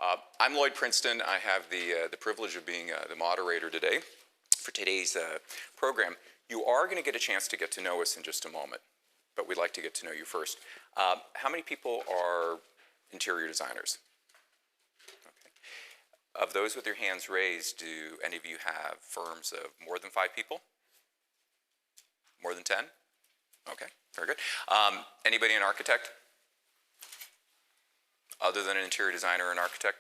I'm Lloyd Princeton. I have the privilege of being the moderator today for today's program. You are going to get a chance to get to know us in just a moment, but we'd like to get to know you first. How many people are interior designers? Okay. Of those with your hands raised, do any of you have firms of more than 5 people? More than 10? Okay, very good. Anybody an architect? Other than an interior designer or an architect?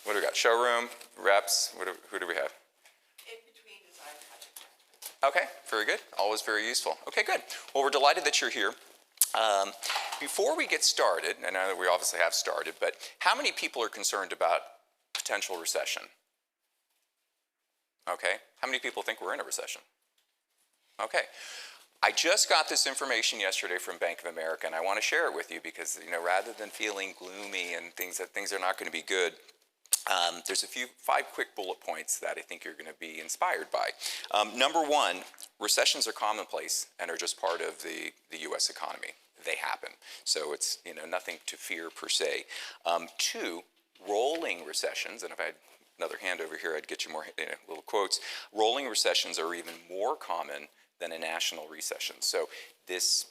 What do we got? Showroom, reps, who do we have? In between design project. Okay, very good. Always very useful. Okay, good. Well, we're delighted that you're here. Before we get started, and I know that we obviously have started, but how many people are concerned about potential recession? Okay, how many people think we're in a recession? Okay. I just got this information yesterday from Bank of America, and I want to share it with you because, rather than feeling gloomy and that things are not going to be good, there's 5 quick bullet points that I think you're going to be inspired by. Number 1, recessions are commonplace and are just part of the U.S. economy. They happen. So it's, nothing to fear per se. 2, rolling recessions, and if I had another hand over here, I'd get you more little quotes. Rolling recessions are even more common than a national recession. So this,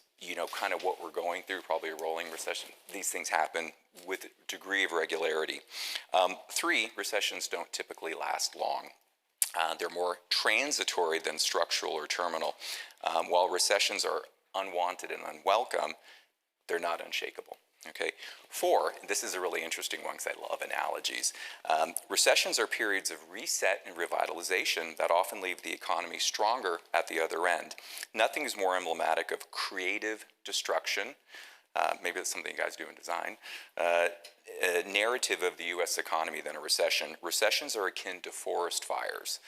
kind of what we're going through, probably a rolling recession, these things happen with a degree of regularity. 3, recessions don't typically last long. They're more transitory than structural or terminal. While recessions are unwanted and unwelcome, they're not unshakable. Okay. 4, and this is a really interesting one because I love analogies. Recessions are periods of reset and revitalization that often leave the economy stronger at the other end. Nothing is more emblematic of creative destruction. Maybe that's something you guys do in design. A narrative of the U.S. economy than a recession. Recessions are akin to forest fires.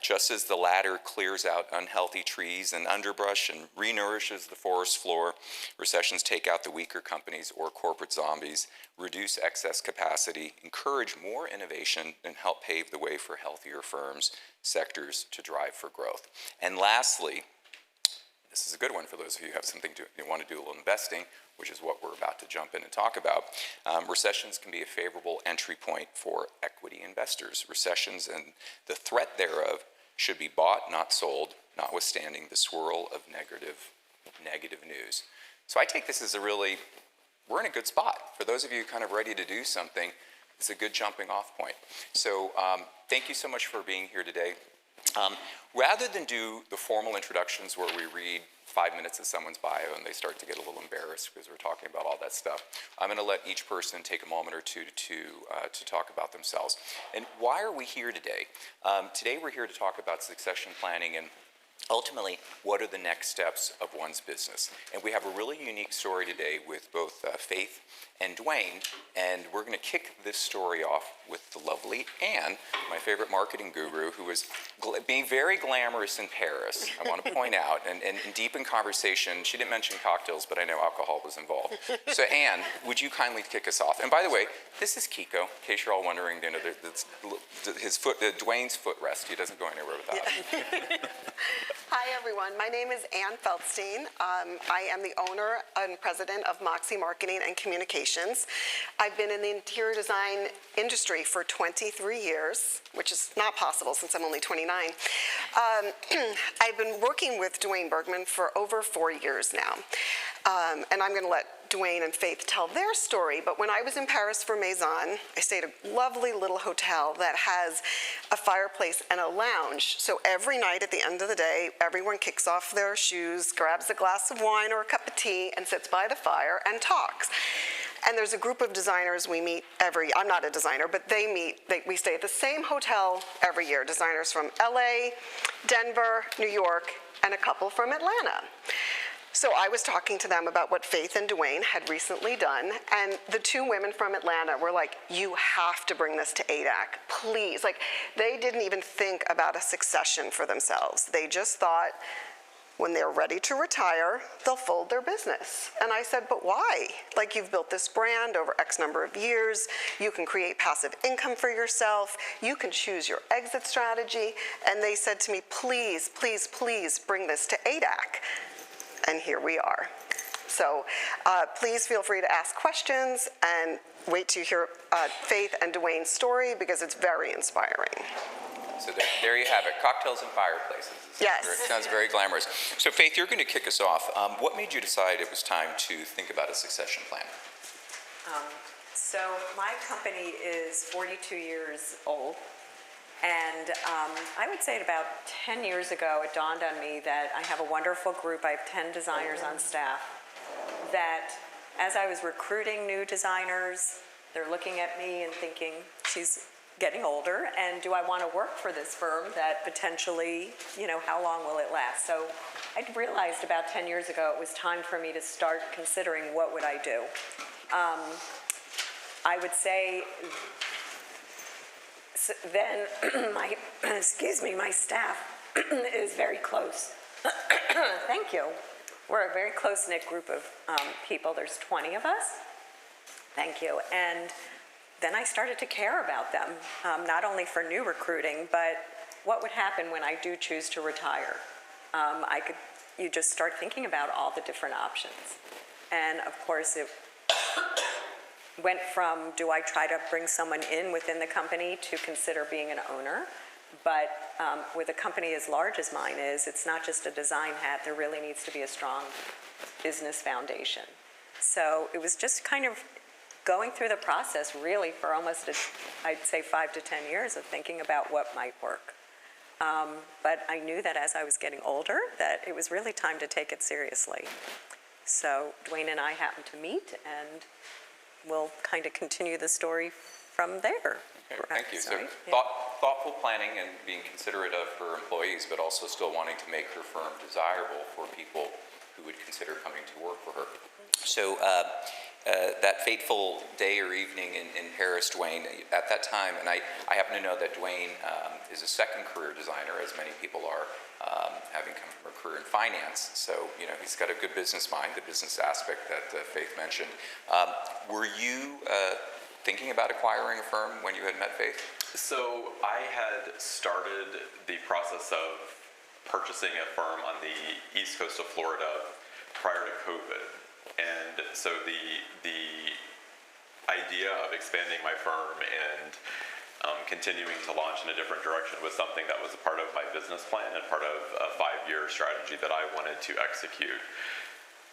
Just as the latter clears out unhealthy trees and underbrush and renourishes the forest floor, recessions take out the weaker companies or corporate zombies, reduce excess capacity, encourage more innovation, and help pave the way for healthier firms, sectors to drive for growth. And lastly, this is a good one for those of you who have something you want to do a little investing, which is what we're about to jump in and talk about. Recessions can be a favorable entry point for equity investors. Recessions and the threat thereof should be bought, not sold, notwithstanding the swirl of negative news. So I take this as we're in a good spot. For those of you kind of ready to do something, it's a good jumping off point. So thank you so much for being here today. Rather than do the formal introductions where we read 5 minutes of someone's bio and they start to get a little embarrassed because we're talking about all that stuff, I'm going to let each person take a moment or two to talk about themselves. And why are we here today? Today we're here to talk about succession planning and ultimately, what are the next steps of one's business? And we have a really unique story today with both Faith and Dwayne, and we're going to kick this story off with the lovely Anne, my favorite marketing guru, who was being very glamorous in Paris, I want to point out, and deep in conversation. She didn't mention cocktails, but I know alcohol was involved. So Anne, would you kindly kick us off? And by the way, this is Kiko, in case you're all wondering, Dwayne's footrest. He doesn't go anywhere without it. Hi, everyone. My name is Anne Feldstein. I am the owner and president of Moxie Marketing and Communications. I've been in the interior design industry for 23 years, which is not possible since I'm only 29. I've been working with Dwayne Bergmann for over 4 years now. And I'm going to let Dwayne and Faith tell their story, but when I was in Paris for Maison, I stayed at a lovely little hotel that has a fireplace and a lounge. So every night at the end of the day, everyone kicks off their shoes, grabs a glass of wine or a cup of tea, and sits by the fire and talks. And there's a group of designers we meet I'm not a designer, but we stay at the same hotel every year. Designers from LA, Denver, New York, and a couple from Atlanta. So I was talking to them about what Faith and Dwayne had recently done, and the 2 women from Atlanta were like, you have to bring this to ADAC, please. Like, they didn't even think about a succession for themselves. They just thought when they're ready to retire, they'll fold their business. And I said, but why? Like, you've built this brand over X number of years, you can create passive income for yourself, you can choose your exit strategy. And they said to me, please, please, please bring this to ADAC. And here we are. So please feel free to ask questions, and wait to hear Faith and Dwayne's story because it's very inspiring. So there you have it, cocktails and fireplaces. Yes. It sounds very glamorous. So Faith, you're going to kick us off. What made you decide it was time to think about a succession plan? So my company is 42 years old, and I would say about 10 years ago it dawned on me that I have a wonderful group. I have 10 designers on staff that as I was recruiting new designers, they're looking at me and thinking, she's getting older, and do I want to work for this firm that potentially, how long will it last? So I realized about 10 years ago it was time for me to start considering what would I do. I would say then my staff is very close. Thank you. We're a very close-knit group of people. There's 20 of us. Thank you. And then I started to care about them, not only for new recruiting, but what would happen when I do choose to retire. You just start thinking about all the different options. And of course, it went from, do I try to bring someone in within the company to consider being an owner? But with a company as large as mine is, it's not just a design hat. There really needs to be a strong business foundation. So it was just kind of going through the process really for almost, I'd say 5 to 10 years of thinking about what might work. But I knew that as I was getting older, that it was really time to take it seriously. So Dwayne and I happened to meet, and we'll kind of continue the story from there. Okay, thank you. So Right? thoughtful planning and being considerate of her employees, but also still wanting to make her firm desirable for people who would consider coming to work for her. So that fateful day or evening in Paris, Dwayne, at that time, and I happen to know that Dwayne is a second career designer, as many people are, having come from a career in finance. So, he's got a good business mind, the business aspect that Faith mentioned. Were you thinking about acquiring a firm when you had met Faith? So I had started the process of purchasing a firm on the east coast of Florida prior to COVID. And so the idea of expanding my firm and continuing to launch in a different direction was something that was a part of my business plan and part of a 5-year strategy that I wanted to execute.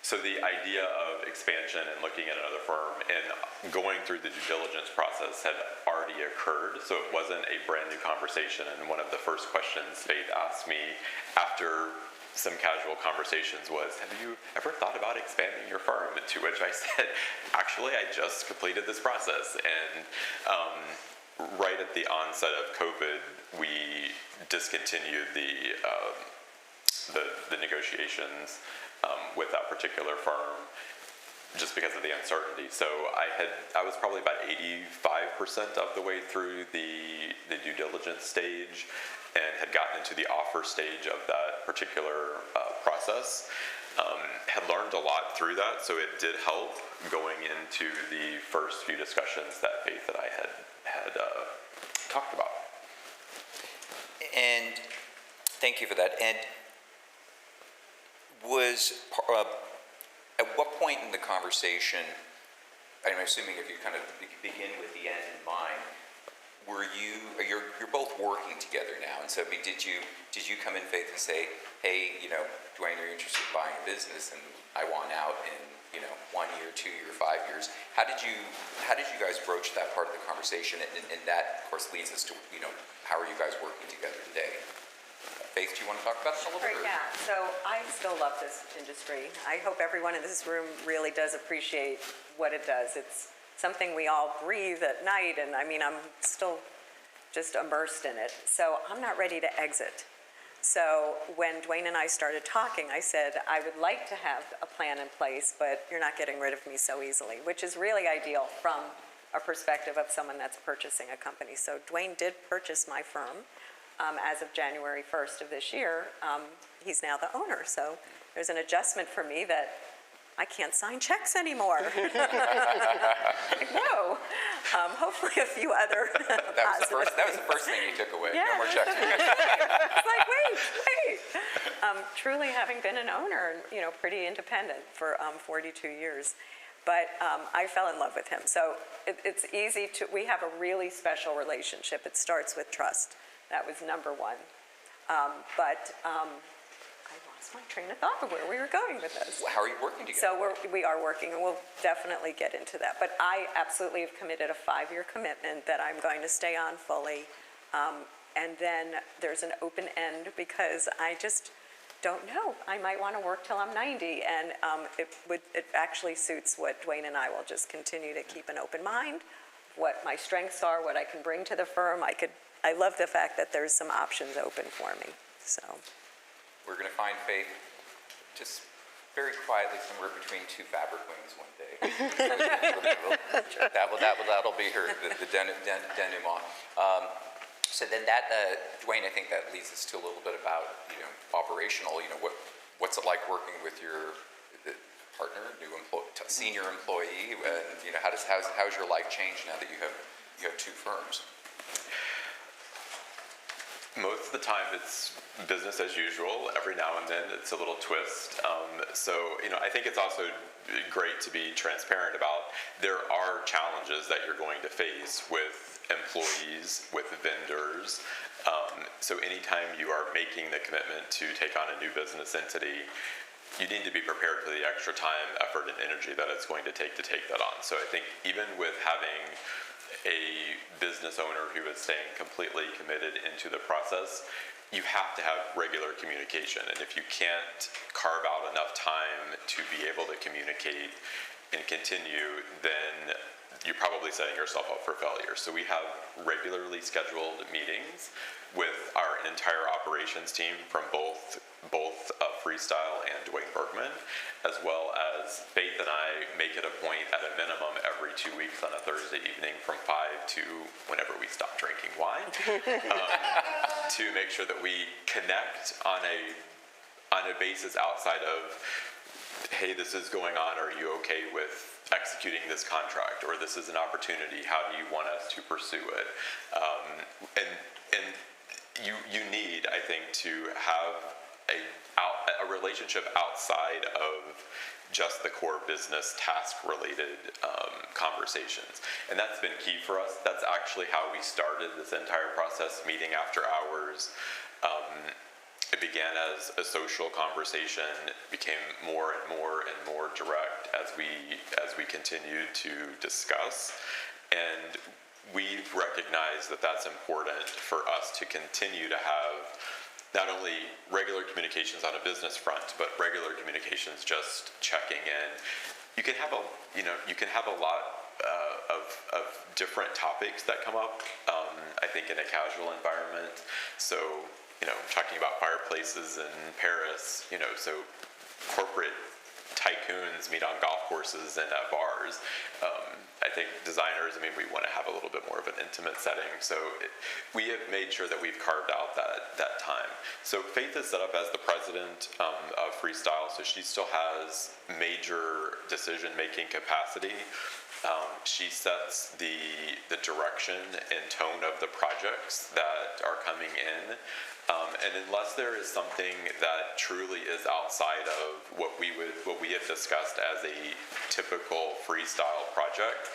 So the idea of expansion and looking at another firm and going through the due diligence process had already occurred, so it wasn't a brand new conversation. And one of the first questions Faith asked me after some casual conversations was, have you ever thought about expanding your firm? To which I said, actually, I just completed this process. And right at the onset of COVID, we discontinued the negotiations with that particular firm just because of the uncertainty. So I was probably about 85% of the way through the due diligence stage and had gotten into the offer stage of that particular process. Had learned a lot through that, so it did help going into the first few discussions that Faith and I had talked about. And thank you for that. And at what point in the conversation, I'm assuming if you kind of begin with the end in mind, you're both working together now, and so did you come in, Faith, and say, hey, Dwayne, are you interested in buying a business, and I want out in 1 year, 2 year, 5 years? How did you guys broach that part of the conversation? And that, of course, leads us to how are you guys working together today? Faith, do you want to talk about this a little bit? Yeah, so I still love this industry. I hope everyone in this room really does appreciate what it does. It's something we all breathe at night, and I'm still just immersed in it. So I'm not ready to exit. So when Dwayne and I started talking, I said, I would like to have a plan in place, but you're not getting rid of me so easily, which is really ideal from a perspective of someone that's purchasing a company. So Dwayne did purchase my firm. As of January 1st of this year, he's now the owner. So there's an adjustment for me that I can't sign checks anymore. No. Hopefully a few other That was the first thing you took away. Yeah, No more checks. It's like, wait. Truly having been an owner, pretty independent for 42 years. but I fell in love with him. So it's easy to, we have a really special relationship. It starts with trust. That was number one. I lost my train of thought of where we were going with this. How are you working together? So we are working, and we'll definitely get into that. But I absolutely have committed a 5-year commitment that I'm going to stay on fully. And then there's an open end because I just don't know. I might want to work till I'm 90, and it actually suits what Dwayne and I will just continue to keep an open mind, what my strengths are, what I can bring to the firm. I love the fact that there's some options open for me, so. We're going to find Faith just very quietly somewhere between two fabric wings one day. That'll be her, the denouement. So then that, Dwayne, I think that leads us to a little bit about, operational, what's it like working with your partner, senior employee, and, how's your life changed now that you have two firms? Most of the time it's business as usual. Every now and then it's a little twist. I think it's also great to be transparent about there are challenges that you're going to face with employees, with vendors. So anytime you are making the commitment to take on a new business entity, you need to be prepared for the extra time, effort, and energy that it's going to take that on. So I think even with having a business owner who is staying completely committed into the process, you have to have regular communication. And if you can't carve out enough time to be able to communicate and continue, then you're probably setting yourself up for failure. So we have regularly scheduled meetings with our entire operations team from both Freestyle and Dwayne Bergmann, as well as Faith and I make it a point at a minimum every 2 weeks on a Thursday evening from 5 to whenever we stop drinking wine to make sure that we connect on a basis outside of, hey, this is going on, are you okay with executing this contract, or this is an opportunity, how do you want us to pursue it? And you need, I think, to have a relationship outside of just the core business task-related conversations. And that's been key for us. That's actually how we started this entire process, meeting after hours. It began as a social conversation. It became more and more direct as we continued to discuss. And we've recognized that that's important for us to continue to have not only regular communications on a business front, but regular communications just checking in. You can have a lot of different topics that come up, I think, in a casual environment. So, talking about fireplaces in Paris, so corporate tycoons meet on golf courses and at bars. I think designers, we want to have a little bit more of an intimate setting. So we have made sure that we've carved out that time. So Faith is set up as the president of Freestyle, so she still has major decision-making capacity. She sets the direction and tone of the projects that are coming in. And unless there is something that truly is outside of what we have discussed as a typical Freestyle project,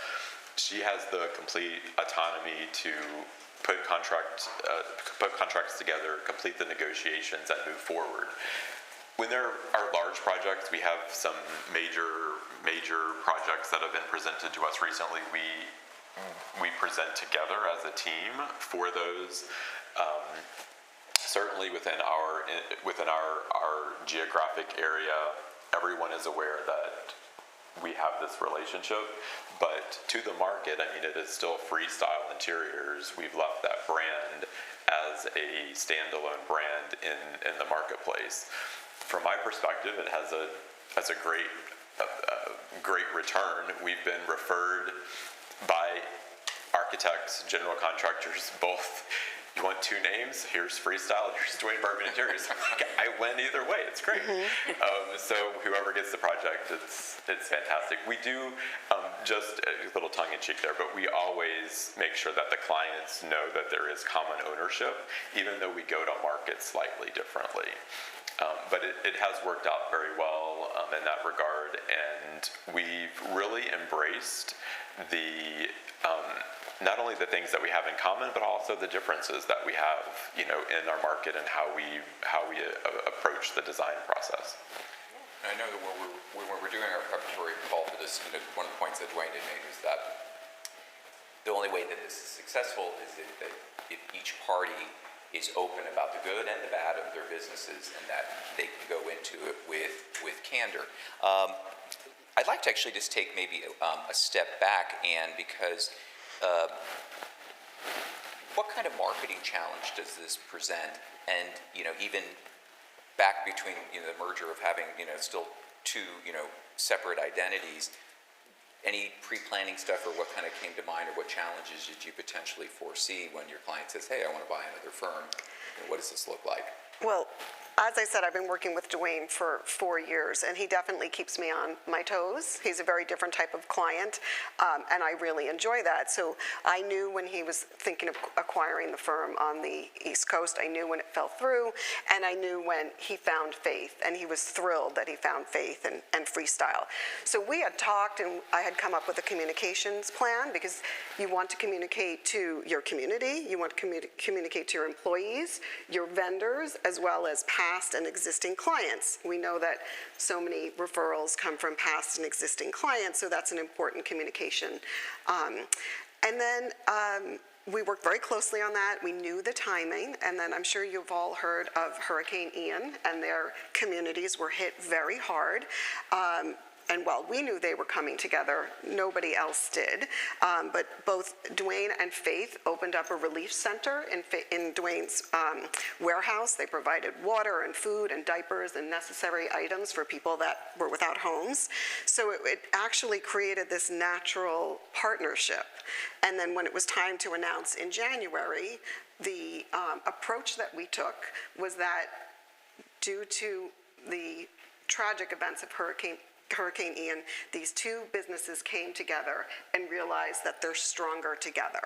she has the complete autonomy to put contracts together, complete the negotiations, and move forward. When there are large projects, we have some major projects that have been presented to us recently. We present together as a team for those. Certainly within our geographic area, everyone is aware that we have this relationship, but to the market, it is still Freestyle Interiors. We've left that brand as a standalone brand in the marketplace. From my perspective, it has a great return. We've been referred by architects, general contractors, both. You want two names? Here's Freestyle, here's Dwayne Bergmann Interiors. I win either way, it's great. So whoever gets the project, it's fantastic. We do, just a little tongue in cheek there, but we always make sure that the clients know that there is common ownership, even though we go to market slightly differently. But it has worked out very well in that regard, and we've really embraced the not only the things that we have in common, but also the differences that we have, in our market and how we approach the design process. I know that when we're doing our preparatory call for this, one of the points that Dwayne had made is that the only way that this is successful is if each party is open about the good and the bad of their businesses, and that they can go into it with candor. I'd like to actually just take maybe a step back, and because what kind of marketing challenge does this present? And even back between the merger of having still two separate identities. Any pre-planning stuff, or what kind of came to mind, or what challenges did you potentially foresee when your client says, hey, I want to buy another firm? What does this look like? Well, as I said, I've been working with Dwayne for 4 years, and he definitely keeps me on my toes. He's a very different type of client, and I really enjoy that. So I knew when he was thinking of acquiring the firm on the East Coast, I knew when it fell through, and I knew when he found Faith, and he was thrilled that he found Faith and Freestyle. So we had talked, and I had come up with a communications plan, because you want to communicate to your community, you want to communicate to your employees, your vendors, as well as past and existing clients. We know that so many referrals come from past and existing clients, so that's an important communication. And then we worked very closely on that. We knew the timing, and then I'm sure you've all heard of Hurricane Ian, and their communities were hit very hard. And while we knew they were coming together, nobody else did. But both Dwayne and Faith opened up a relief center in Dwayne's warehouse. They provided water and food and diapers and necessary items for people that were without homes. So it actually created this natural partnership. And then when it was time to announce in January, the approach that we took was that due to the tragic events of Hurricane Ian, these two businesses came together and realized that they're stronger together.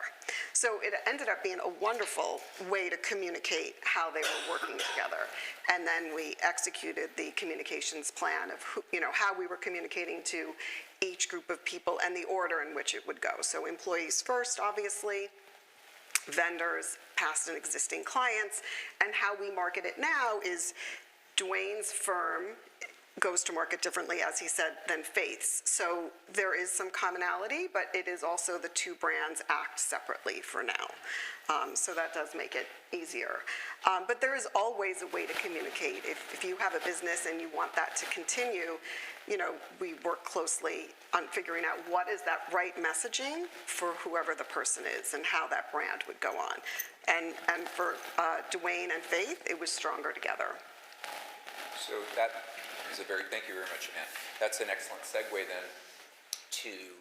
So it ended up being a wonderful way to communicate how they were working together. And then we executed the communications plan of how we were communicating to each group of people and the order in which it would go. So employees first, obviously, vendors, past and existing clients, and how we market it now is Dwayne's firm goes to market differently, as he said, than Faith's. So there is some commonality, but it is also the two brands act separately for now. So that does make it easier. But there is always a way to communicate. If you have a business and you want that to continue, we work closely on figuring out what is that right messaging for whoever the person is and how that brand would go on. And for Dwayne and Faith, it was stronger together. So that thank you very much, Ann. That's an excellent segue then to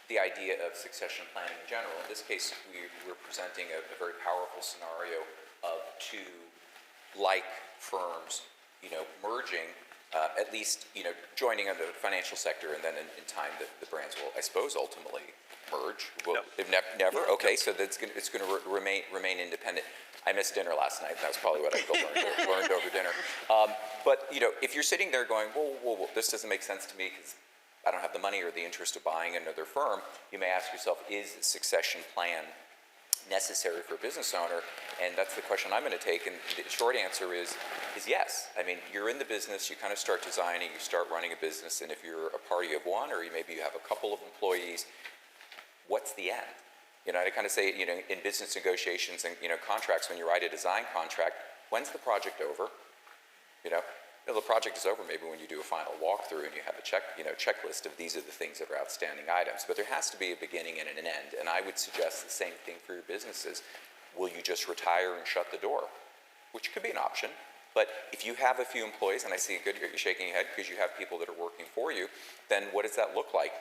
the idea of succession planning in general. In this case, we're presenting a very powerful scenario of two like firms, merging, at least, joining in the financial sector, and then in time the brands will, I suppose, ultimately merge. Well, Yep. Never? Okay, so it's going to remain independent. I missed dinner last night. That was probably what I learned over dinner. But if you're sitting there going, whoa, this doesn't make sense to me because I don't have the money or the interest of buying another firm, you may ask yourself, is a succession plan necessary for a business owner? And that's the question I'm going to take. And the short answer is yes. I mean, you're in the business, you kind of start designing, you start running a business, and if you're a party of one, or maybe you have a couple of employees, what's the end? I kind of say, in business negotiations and, contracts, when you write a design contract, when's the project over? The project is over maybe when you do a final walkthrough and you have a checklist of these are the things that are outstanding items. But there has to be a beginning and an end. And I would suggest the same thing for your businesses. Will you just retire and shut the door? Which could be an option. But if you have a few employees, and I see you're shaking your head because you have people that are working for you, then what does that look like?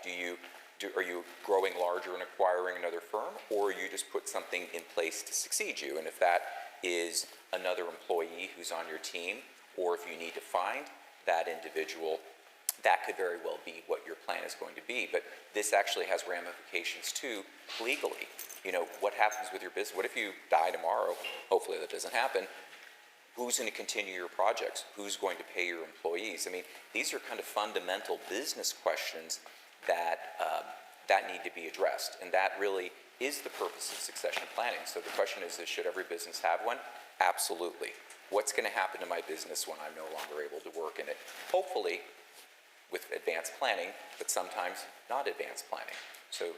Are you growing larger and acquiring another firm, or you just put something in place to succeed you? And if that is another employee who's on your team, or if you need to find that individual, that could very well be what your plan is going to be. But this actually has ramifications too, legally. What happens with your business? What if you die tomorrow? Hopefully that doesn't happen. Who's going to continue your projects? Who's going to pay your employees? I mean, these are kind of fundamental business questions that that need to be addressed, and that really is the purpose of succession planning. So the question is should every business have one? Absolutely. What's going to happen to my business when I'm no longer able to work in it? Hopefully with advanced planning, but sometimes not advanced planning. So,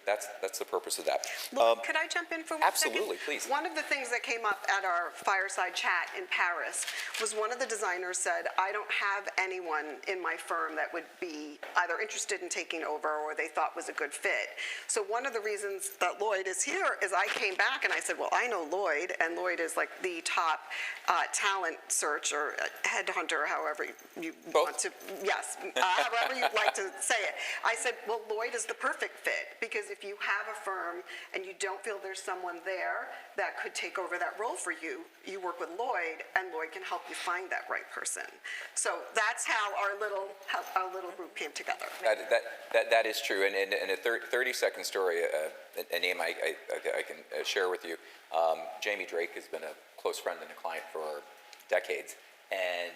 that's the purpose of that. Look, could I jump in for 1 second? Absolutely, please. One of the things that came up at our fireside chat in Paris was one of the designers said, I don't have anyone in my firm that would be either interested in taking over or they thought was a good fit. So one of the reasons that Lloyd is here is I came back and I said, well, I know Lloyd, and Lloyd is like the top talent search or headhunter, however you want to, yes, however you'd like to say it. I said, well, Lloyd is the perfect fit, because if you have a firm and you don't feel there's someone there that could take over that role for you, you work with Lloyd, and Lloyd can help you find that right person. So that's how our little group came together. That is true, and a 30-second story, a name I can share with you. Jamie Drake has been a close friend and a client for decades, and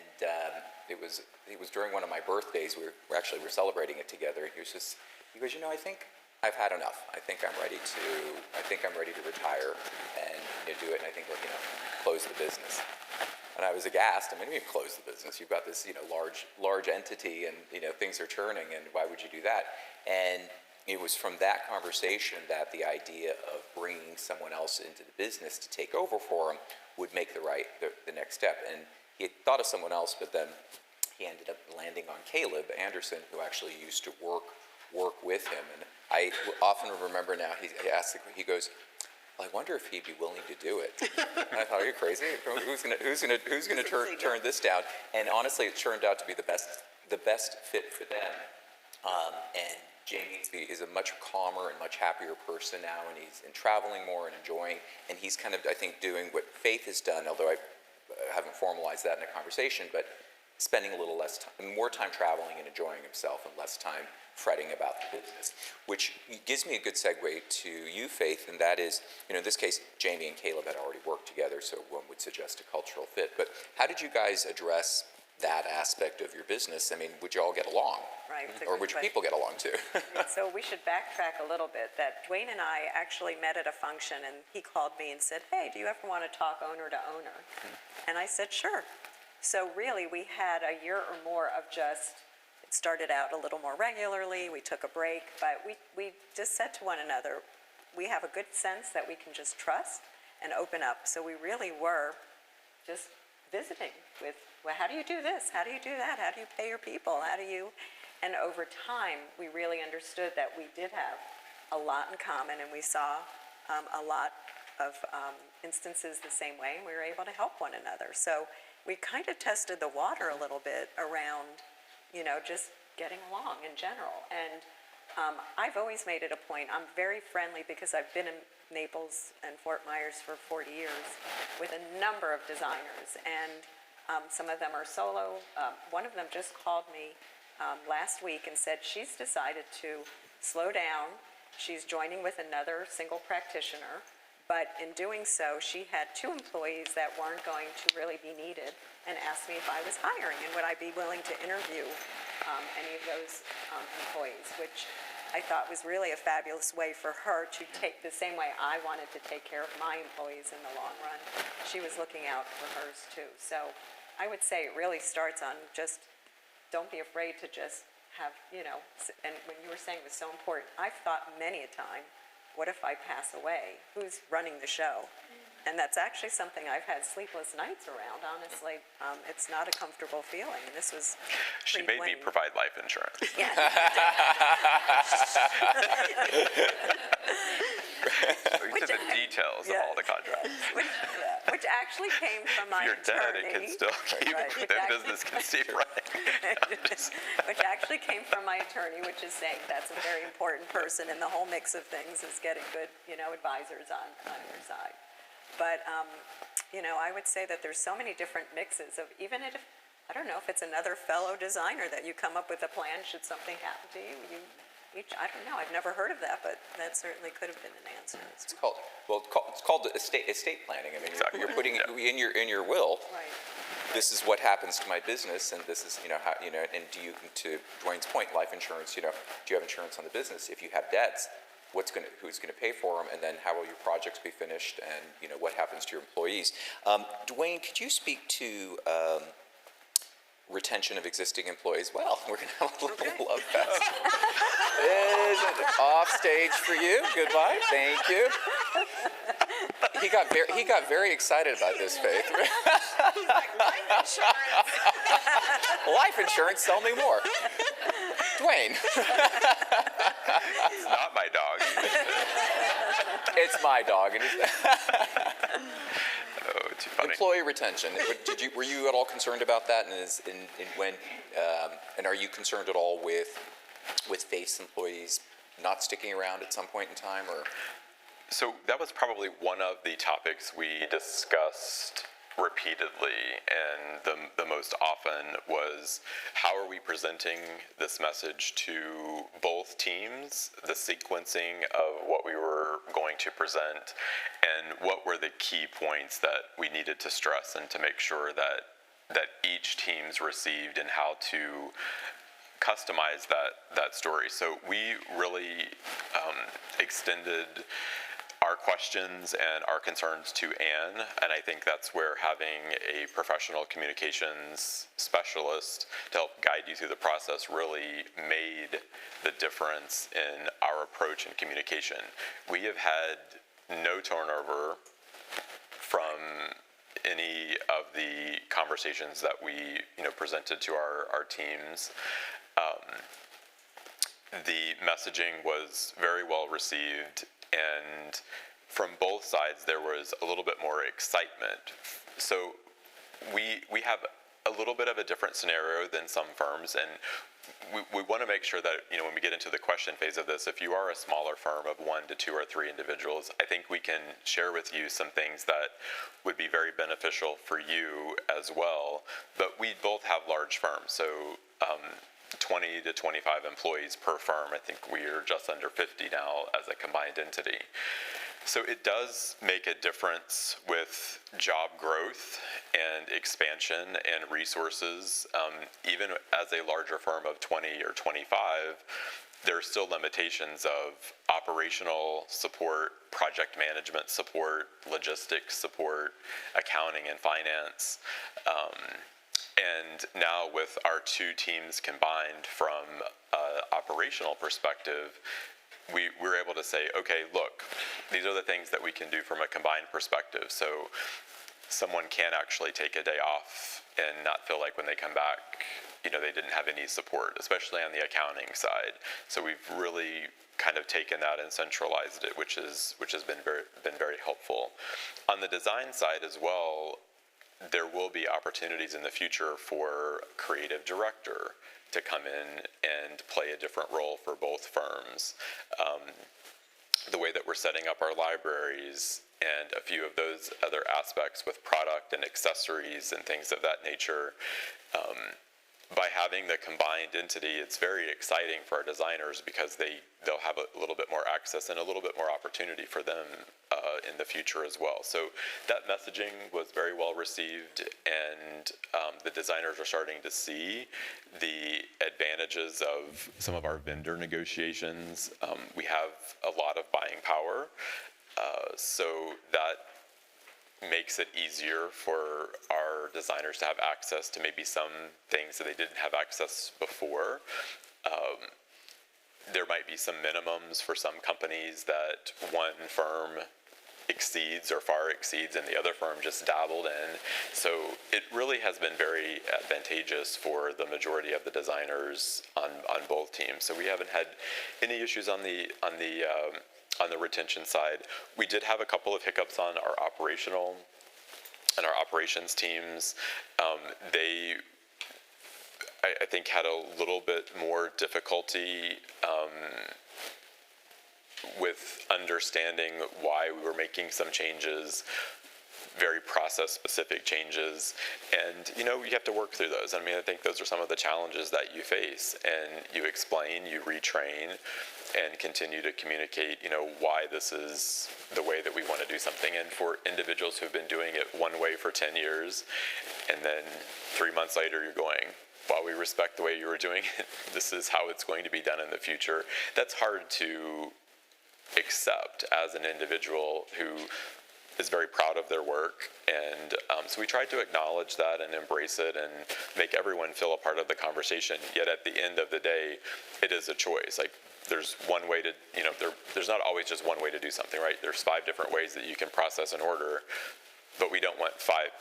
it was during one of my birthdays. We were celebrating it together, and he goes, I think I've had enough. I think I'm ready to retire and do it, and I think we'll close the business. And I was aghast. I mean, you close the business. You've got this large entity, and things are churning, and why would you do that? And it was from that conversation that the idea of bringing someone else into the business to take over for him would make the next step. And he had thought of someone else, but then he ended up landing on Caleb Anderson, who actually used to work with him. And I often remember now, he goes, well, I wonder if he'd be willing to do it. And I thought, are you crazy? Who's gonna turn this down? And honestly, it turned out to be the best fit for them. And Jamie is a much calmer and much happier person now, and he's traveling more and enjoying. And he's kind of, I think, doing what Faith has done, although I haven't formalized that in a conversation, but spending a little less time, more time traveling and enjoying himself, and less time fretting about the business, which gives me a good segue to you, Faith, and that is, in this case, Jamie and Caleb had already worked together, so one would suggest a cultural fit. But how did you guys address that aspect of your business? I mean, would you all get along? Right. Or would your people get along too? So we should backtrack a little bit. That Dwayne and I actually met at a function, and he called me and said, hey, do you ever want to talk owner to owner? And I said, sure. So really, we had a year or more of it started out a little more regularly, we took a break, but we just said to one another, we have a good sense that we can just trust and open up. So we really were just visiting with, well, how do you do this? How do you do that? How do you pay your people? And over time, we really understood that we did have a lot in common, and we saw a lot of instances the same way, and we were able to help one another. So we kind of tested the water a little bit around, just getting along in general. And I've always made it a point, I'm very friendly because I've been in Naples and Fort Myers for 40 years with a number of designers, and some of them are solo. One of them just called me last week and said she's decided to slow down. She's joining with another single practitioner, but in doing so, she had 2 employees that weren't going to really be needed, and asked me if I was hiring and would I be willing to interview any of those employees, which I thought was really a fabulous way for her to take the same way I wanted to take care of my employees in the long run. She was looking out for hers too. So I would say it really starts on just don't be afraid to just have, and when you were saying it was so important, I've thought many a time, what if I pass away? Who's running the show? And that's actually something I've had sleepless nights around, honestly. It's not a comfortable feeling. And this was She made me provide life insurance. Yeah. To the details of all the contracts. Which actually came from my If you're dead, attorney. it can still keep, that business can stay running. Which actually came from my attorney, which is saying that's a very important person, and the whole mix of things is getting good, advisors on your side. But, I would say that there's so many different mixes of, even if, I don't know if it's another fellow designer that you come up with a plan, should something happen to you, I don't know, I've never heard of that, but that certainly could have been an answer. It's called estate planning. I mean, Exactly. you're putting it in your will. Right. This is what happens to my business, and this is, how, and do you, to Dwayne's point, life insurance, do you have insurance on the business? If you have debts, who's gonna pay for them, and then how will your projects be finished, and, what happens to your employees? Dwayne, could you speak to, retention of existing employees? Well, we're gonna have a little love fest. Is it off stage for you? Goodbye, thank you. He got very excited about this, Faith. He's like, life insurance. Life insurance, tell me more. Dwayne. It's not my dog. It's my dog. Oh, too funny. Employee retention. Were you at all concerned about that? And are you concerned at all with Faith's employees not sticking around at some point in time, or? So that was probably one of the topics we discussed repeatedly, and the most often was, how are we presenting this message to both teams, the sequencing of what we were going to present, and what were the key points that we needed to stress and to make sure that each team's received, and how to customize that story. So we really extended our questions and our concerns to Anne, and I think that's where having a professional communications specialist to help guide you through the process really made the difference in our approach and communication. We have had no turnover from any of the conversations that we presented to our teams. The messaging was very well received, and from both sides there was a little bit more excitement. So we have a little bit of a different scenario than some firms, and we want to make sure that when we get into the question phase of this, if you are a smaller firm of 1 to 2 or 3 individuals, I think we can share with you some things that would be very beneficial for you as well. But we both have large firms, so 20 to 25 employees per firm. I think we are just under 50 now as a combined entity. So it does make a difference with job growth and expansion and resources. Even as a larger firm of 20 or 25, there are still limitations of operational support, project management support, logistics support, accounting and finance. And now with our 2 teams combined from an operational perspective, we were able to say, okay, look, these are the things that we can do from a combined perspective. So someone can actually take a day off and not feel like when they come back, they didn't have any support, especially on the accounting side. So we've really kind of taken that and centralized it, which has been very helpful. On the design side as well, there will be opportunities in the future for creative director to come in and play a different role for both firms. The way that we're setting up our libraries and a few of those other aspects with product and accessories and things of that nature, by having the combined entity, it's very exciting for our designers because they'll have a little bit more access and a little bit more opportunity for them in the future as well. So that messaging was very well received, and the designers are starting to see the advantages of some of our vendor negotiations. We have a lot of buying power, so that makes it easier for our designers to have access to maybe some things that they didn't have access before. There might be some minimums for some companies that one firm exceeds or far exceeds and the other firm just dabbled in. So it really has been very advantageous for the majority of the designers on both teams. So we haven't had any issues on the retention side. We did have a couple of hiccups on our operations teams. They, I think, had a little bit more difficulty with understanding why we were making some changes. very process-specific changes, and you have to work through those. I mean, I think those are some of the challenges that you face, and you explain, you retrain, and continue to communicate, why this is the way that we want to do something. And for individuals who've been doing it one way for 10 years, and then 3 months later you're going, while we respect the way you were doing it, this is how it's going to be done in the future. That's hard to accept as an individual who is very proud of their work, and so we tried to acknowledge that and embrace it and make everyone feel a part of the conversation. Yet at the end of the day, it is a choice. Like, there's one way to, there's not always just one way to do something, right? There's 5 different ways that you can process an order, but we don't want five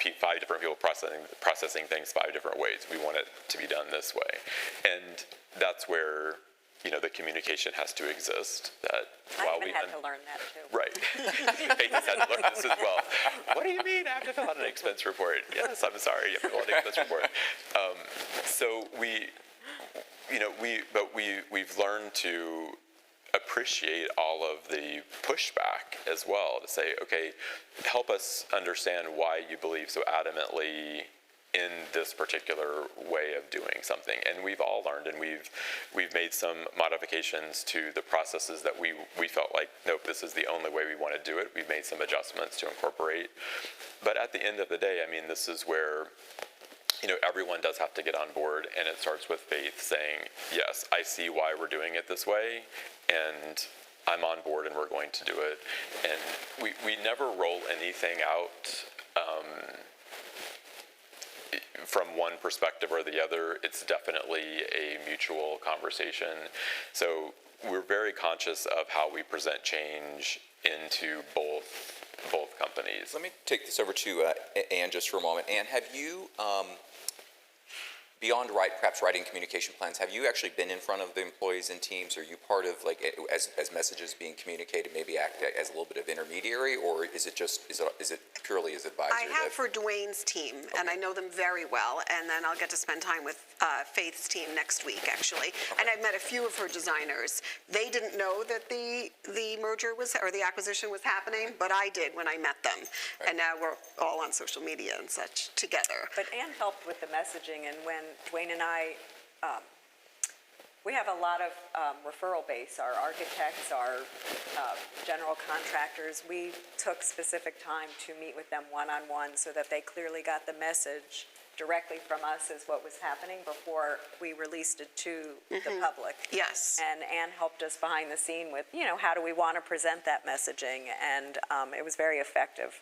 different people processing things 5 different ways. We want it to be done this way, and that's where the communication has to exist. That I even had to learn that too. Right. Faith has had to learn this as well. What do you mean I have to fill out an expense report? Yes, I'm sorry, you have to fill out an expense report. So we've learned to appreciate all of the pushback as well, to say, okay, help us understand why you believe so adamantly in this particular way of doing something. And we've all learned, and we've made some modifications to the processes that we felt like, nope, this is the only way we want to do it. We've made some adjustments to incorporate. But at the end of the day, I mean, this is where everyone does have to get on board, and it starts with Faith saying, yes, I see why we're doing it this way, and I'm on board and we're going to do it. And we never roll anything out from one perspective or the other. It's definitely a mutual conversation. So we're very conscious of how we present change into both companies. Let me take this over to Ann just for a moment. Ann, have you, beyond perhaps writing communication plans, have you actually been in front of the employees and teams? Are you part of, as messages being communicated, maybe act as a little bit of intermediary, or is it purely as advisory? I have for Dwayne's team, and I know them very well, and then I'll get to spend time with Faith's team next week, actually. Okay. And I've met a few of her designers. They didn't know that the merger or the acquisition was happening, but I did when I met them. Right. And now we're all on social media and such together. But Ann helped with the messaging, and when Dwayne and I, we have a lot of referral base. Our architects, our general contractors, we took specific time to meet with them one-on-one so that they clearly got the message directly from us as what was happening before we released it to the public. Yes. And Ann helped us behind the scene with, how do we want to present that messaging, and it was very effective.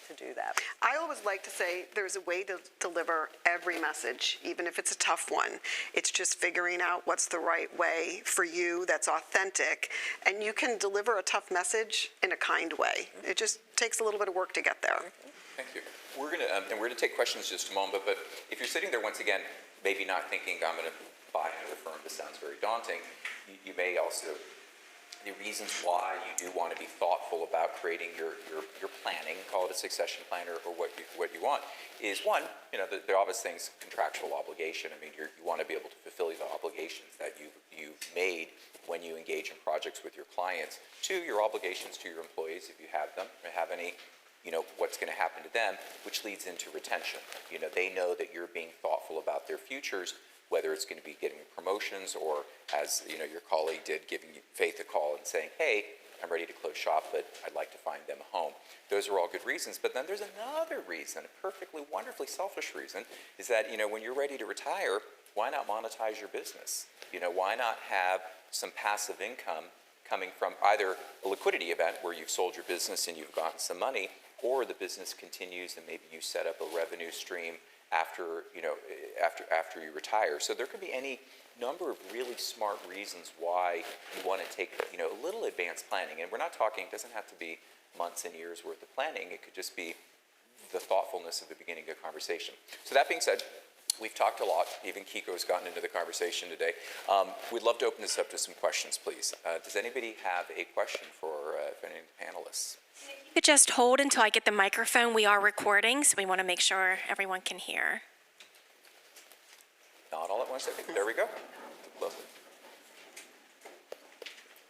To do that. I always like to say there's a way to deliver every message, even if it's a tough one. It's just figuring out what's the right way for you that's authentic, and you can deliver a tough message in a kind way. It just takes a little bit of work to get there. Thank you. We're gonna take questions in just a moment, but if you're sitting there once again, maybe not thinking I'm gonna buy another firm, this sounds very daunting, you may also, the reasons why you do want to be thoughtful about creating your planning, call it a succession plan or what you want, is one, the obvious things, contractual obligation. I mean, you want to be able to fulfill the obligations that you've made when you engage in projects with your clients. 2, your obligations to your employees, if you have them, or have any, what's going to happen to them, which leads into retention. They know that you're being thoughtful about their futures, whether it's going to be getting promotions or, as your colleague did, giving Faith a call and saying, hey, I'm ready to close shop, but I'd like to find them a home. Those are all good reasons. But then there's another reason, a perfectly wonderfully selfish reason, is that, when you're ready to retire, why not monetize your business? Why not have some passive income coming from either a liquidity event where you've sold your business and you've gotten some money, or the business continues and maybe you set up a revenue stream after you retire. So there could be any number of really smart reasons why you want to take a little advanced planning. And we're not talking, it doesn't have to be months and years worth of planning. It could just be the thoughtfulness of the beginning of a conversation. So that being said, we've talked a lot. Even Kiko's gotten into the conversation today. We'd love to open this up to some questions, please. Does anybody have a question for any of the panelists? You could just hold until I get the microphone. We are recording, so we want to make sure everyone can hear. Not all at once, I think. There we go. Lovely.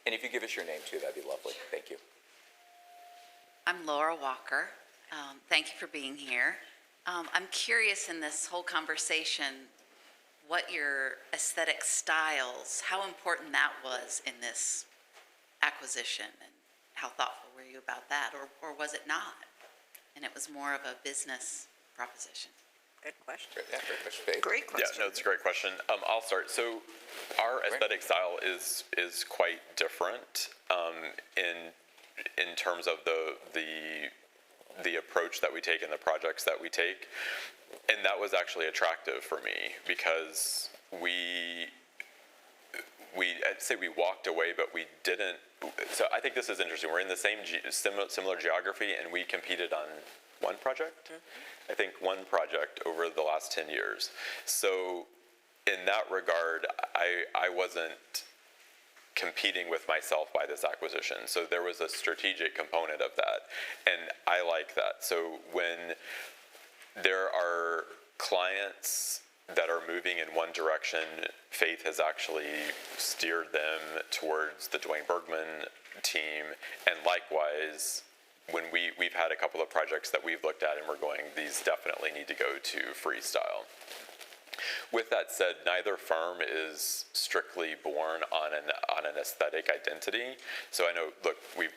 And if you give us your name, too, that'd be lovely. Thank you. I'm Laura Walker, Thank you for being here. I'm curious in this whole conversation what your aesthetic styles, how important that was in this acquisition, and how thoughtful were you about that, or was it not? And it was more of a business proposition. Good question. Yeah, great question. Faith? Great question. Yeah, no, it's a great question. I'll start. So our aesthetic style is quite different in terms of the approach that we take and the projects that we take. And that was actually attractive for me because I'd say we walked away, but we didn't. So I think this is interesting. We're in the same similar geography, and we competed on one project. I think one project over the last 10 years. So in that regard, I wasn't competing with myself by this acquisition. So there was a strategic component of that, and I like that. So when there are clients that are moving in one direction, Faith has actually steered them towards the Dwayne Bergmann team, and likewise, when we've had a couple of projects that we've looked at and we're going, these definitely need to go to Freestyle. With that said, neither firm is strictly born on an aesthetic identity. So I know, look, we've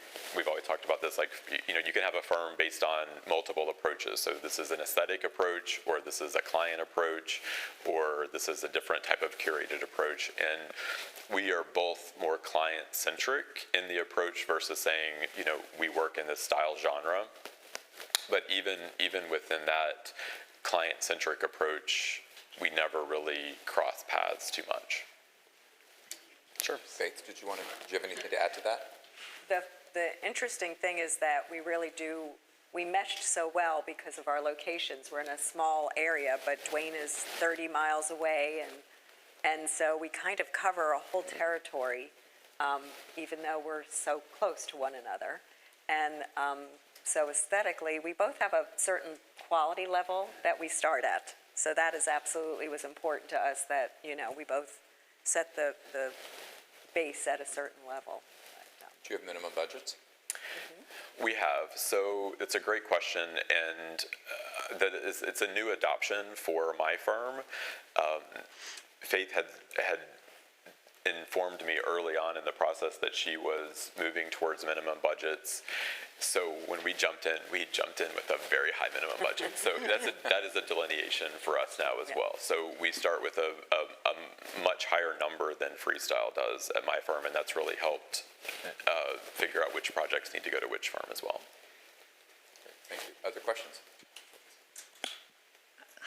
always talked about this. Like, you can have a firm based on multiple approaches. So this is an aesthetic approach, or this is a client approach, or this is a different type of curated approach. And we are both more client-centric in the approach versus saying, we work in this style genre. But even within that client-centric approach, we never really cross paths too much. Sure. Faith, do you have anything to add to that? The interesting thing is that we meshed so well because of our locations. We're in a small area, but Dwayne is 30 miles away, and so we kind of cover a whole territory, even though we're so close to one another. And so aesthetically, we both have a certain quality level that we start at. So that is absolutely was important to us that, we both set the base at a certain level. Do you have minimum budgets? We have. So it's a great question, and it's a new adoption for my firm. Faith had informed me early on in the process that she was moving towards minimum budgets. So when we jumped in with a very high minimum budget. So that is a delineation for us now as well. So we start with a much higher number than Freestyle does at my firm, and that's really helped figure out which projects need to go to which firm as well. Thank you. Other questions?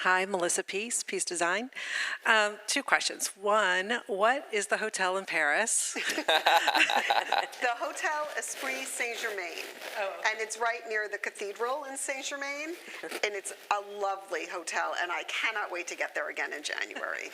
Hi, Melissa Peace Design. 2 questions. One, what is the hotel in Paris? The Hotel Esprit Saint-Germain. And it's right near the cathedral in Saint-Germain. And it's a lovely hotel, and I cannot wait to get there again in January.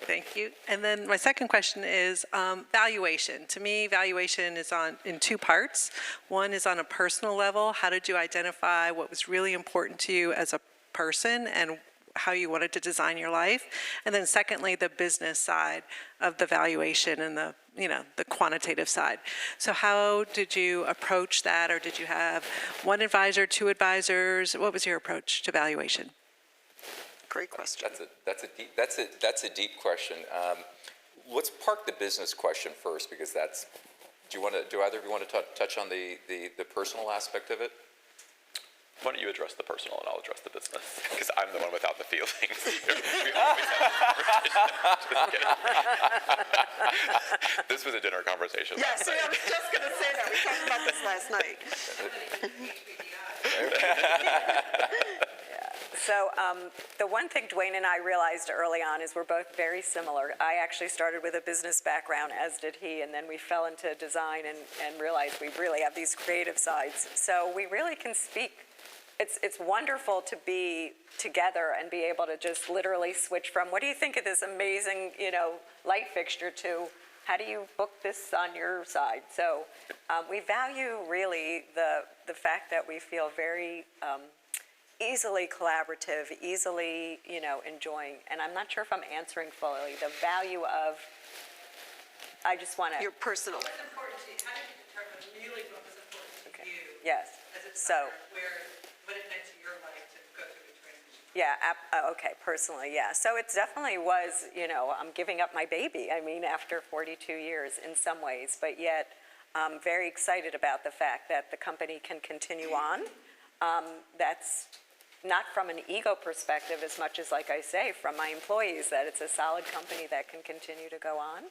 Thank you. And then my second question is valuation. To me, valuation is in 2 parts. One is on a personal level. How did you identify what was really important to you as a person and how you wanted to design your life? And then secondly, the business side of the valuation and the quantitative side. So how did you approach that, or did you have one advisor, 2 advisors? What was your approach to valuation? Great question. That's a deep question. Let's park the business question first, because do either of you want to touch on the personal aspect of it? Why don't you address the personal and I'll address the business? Because I'm the one without the feelings. This was a dinner conversation Yes, last night. I was just going to say that. We talked about this last night. So the one thing Dwayne and I realized early on is we're both very similar. I actually started with a business background, as did he, and then we fell into design and realized we really have these creative sides. So we really can speak. It's wonderful to be together and be able to just literally switch from, what do you think of this amazing, light fixture, to how do you book this on your side? So we value really the fact that we feel very easily collaborative, easily, enjoying. And I'm not sure if I'm answering fully the value of, I just want to. Your personal. What's important to you? How did you determine really what was important to Okay. you Yes. as a So- designer, what it meant to your life to go through the transition? Yeah, okay, personally, yeah. So it definitely was, I'm giving up my baby, after 42 years in some ways, but yet I'm very excited about the fact that the company can continue on. That's not from an ego perspective as much as, like I say, from my employees, that it's a solid company that can continue to go on.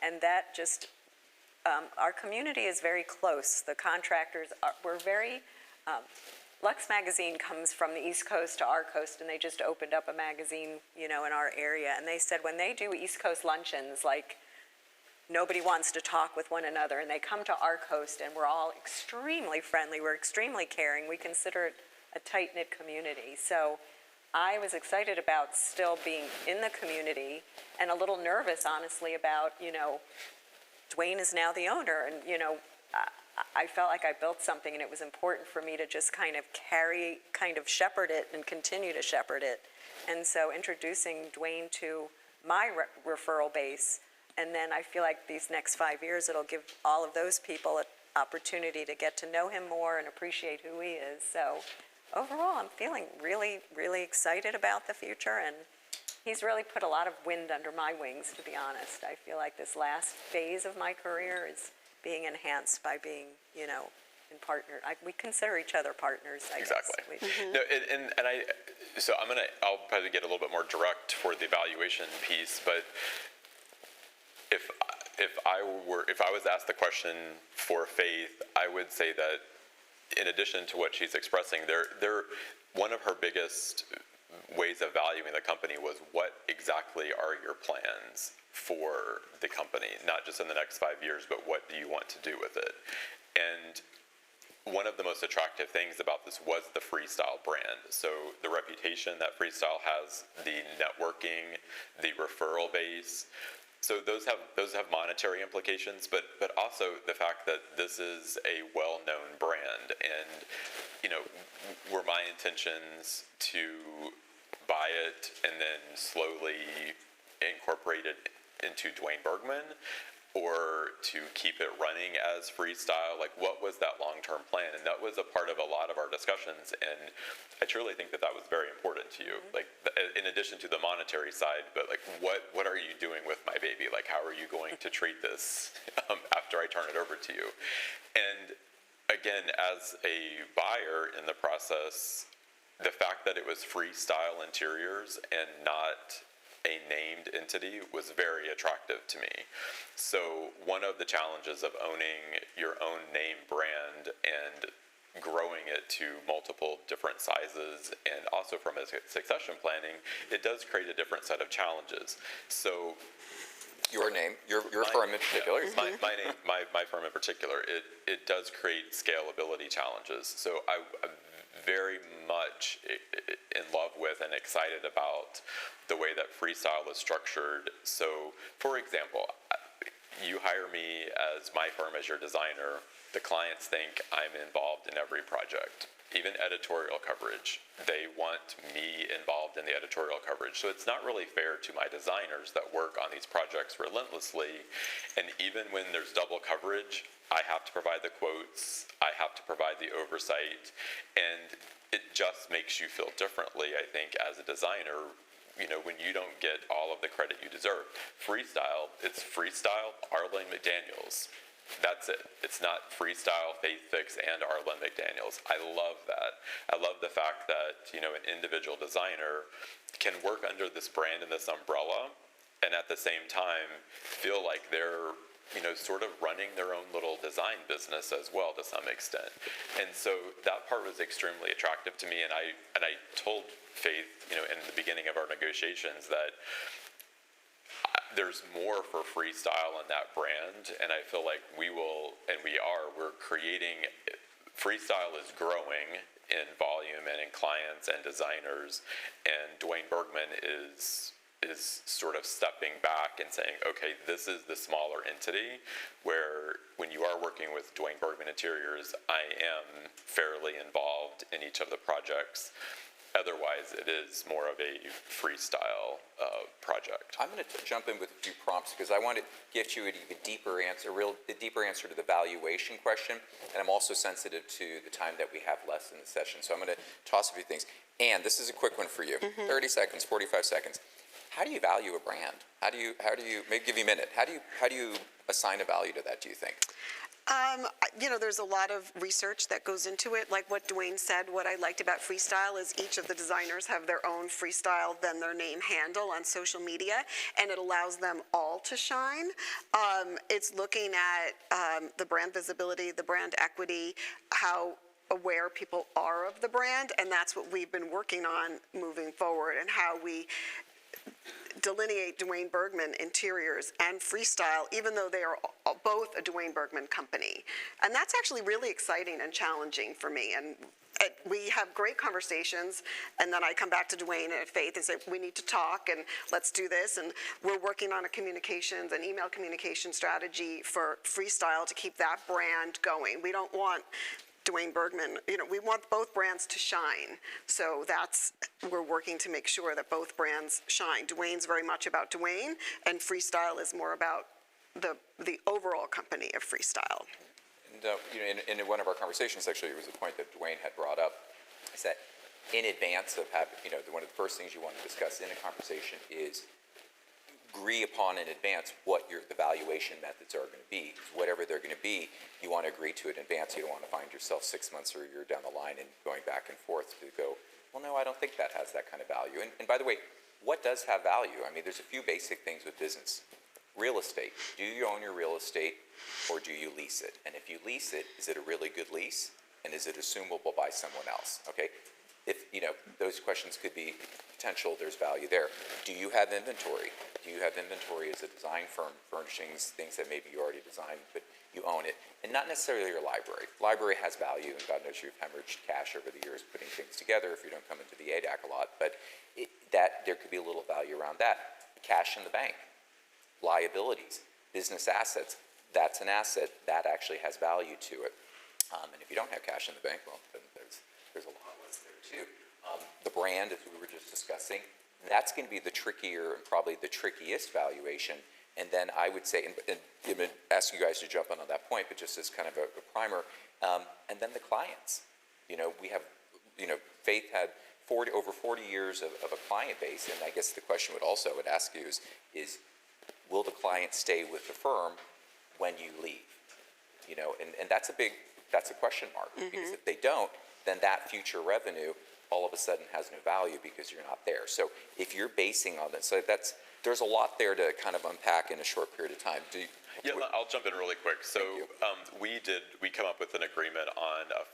And that just, our community is very close. The contractors, we're very, Lux Magazine comes from the East Coast to our coast, and they just opened up a magazine, in our area. And they said when they do East Coast luncheons, like, nobody wants to talk with one another, and they come to our coast, and we're all extremely friendly. We're extremely caring. We consider it a tight-knit community. So I was excited about still being in the community and a little nervous, honestly, about, Dwayne is now the owner, and, I felt like I built something, and it was important for me to just kind of shepherd it and continue to shepherd it. And so introducing Dwayne to my referral base, and then I feel like these next 5 years, it'll give all of those people an opportunity to get to know him more and appreciate who he is. So overall, I'm feeling really, really excited about the future, and he's really put a lot of wind under my wings, to be honest. I feel like this last phase of my career is being enhanced by being, in partner. We consider each other partners, I guess. Exactly. No, so I'll probably get a little bit more direct for the evaluation piece, but if I was asked the question for Faith, I would say that in addition to what she's expressing, one of her biggest ways of valuing the company was what exactly are your plans for the company, not just in the next 5 years, but what do you want to do with it? And one of the most attractive things about this was the Freestyle brand. So the reputation that Freestyle has, the networking, the referral base. So those have monetary implications, but also the fact that this is a well-known brand, and were my intentions to buy it and then slowly incorporate it into Dwayne Bergmann, or to keep it running as Freestyle? Like, what was that long-term plan? And that was a part of a lot of our discussions, and I truly think that was very important to you. Like, in addition to the monetary side, but like, what are you doing with my baby? Like, how are you going to treat this after I turn it over to you? And again, as a buyer in the process, the fact that it was Freestyle Interiors and not a named entity was very attractive to me. So one of the challenges of owning your own name brand and growing it to multiple different sizes, and also from a succession planning, it does create a different set of challenges. So Your name, your firm in particular. my name, my firm in particular, it does create scalability challenges. So I'm very much in love with and excited about the way that Freestyle is structured. So, for example, you hire me as my firm as your designer. The clients think I'm involved in every project, even editorial coverage. They want me involved in the editorial coverage. So it's not really fair to my designers that work on these projects relentlessly. And even when there's double coverage, I have to provide the quotes, I have to provide the oversight, and it just makes you feel differently, I think, as a designer, when you don't get all of the credit you deserve. Freestyle, it's Freestyle, Arlen McDaniels. That's it. It's not Freestyle, Faith Fix, and Arlen McDaniels. I love that. I love the fact that, an individual designer can work under this brand and this umbrella, and at the same time feel like they're, sort of running their own little design business as well to some extent. And so that part was extremely attractive to me, and I told Faith, in the beginning of our negotiations, that there's more for Freestyle and that brand, and I feel like we're creating, Freestyle is growing in volume and in clients and designers, and Dwayne Bergmann is sort of stepping back and saying, okay, this is the smaller entity, where when you are working with Dwayne Bergmann Interiors, I am fairly involved in each of the projects. otherwise it is more of a freestyle project. I'm going to jump in with a few prompts because I want to get you an even deeper answer, a deeper answer to the valuation question, and I'm also sensitive to the time that we have less in the session. So I'm going to toss a few things. And this is a quick one for you. 30 seconds, 45 seconds. How do you value a brand? How do you maybe give you a minute? How do you assign a value to that, do you think? There's a lot of research that goes into it. Like what Dwayne said, what I liked about Freestyle is each of the designers have their own Freestyle, then their name handle on social media, and it allows them all to shine. It's looking at the brand visibility, the brand equity, how aware people are of the brand, and that's what we've been working on moving forward, and how we delineate Dwayne Bergmann Interiors and Freestyle, even though they are both a Dwayne Bergmann company. And that's actually really exciting and challenging for me. And we have great conversations, and then I come back to Dwayne and Faith and say, we need to talk, and let's do this. And we're working on a communications and email communication strategy for Freestyle to keep that brand going. We don't want Dwayne Bergmann, we want both brands to shine. So we're working to make sure that both brands shine. Dwayne's very much about Dwayne, and Freestyle is more about the overall company of Freestyle. And in one of our conversations, actually, it was a point that Dwayne had brought up, is that in advance of having, one of the first things you want to discuss in a conversation is agree upon in advance what the valuation methods are going to be. Whatever they're going to be, you want to agree to it in advance. You don't want to find yourself 6 months or a year down the line and going back and forth to go, well, no, I don't think that has that kind of value. And by the way, what does have value? I mean, there's a few basic things with business. Real estate. Do you own your real estate or do you lease it? And if you lease it, is it a really good lease? And is it assumable by someone else? Okay. If, those questions could be potential, there's value there. Do you have inventory? Do you have inventory as a design firm, furnishings, things that maybe you already designed, but you own it? And not necessarily your library. Library has value, and God knows you've hemorrhaged cash over the years putting things together if you don't come into the ADAC a lot, but there could be a little value around that. Cash in the bank, liabilities, business assets, that's an asset that actually has value to it. And if you don't have cash in the bank, well, then there's a lot less there too. The brand, as we were just discussing, that's going to be the trickier and probably the trickiest valuation. And then I would say, and I'm going to ask you guys to jump on that point, but just as kind of a primer, and then the clients. We have, Faith had over 40 years of a client base, and I guess the question would ask you is will the client stay with the firm when you leave? And that's a question mark, because if they don't, then that future revenue all of a sudden has no value because you're not there. So if you're basing on this, there's a lot there to kind of unpack in a short period of time. I'll jump in really quick. So we come up with an agreement on a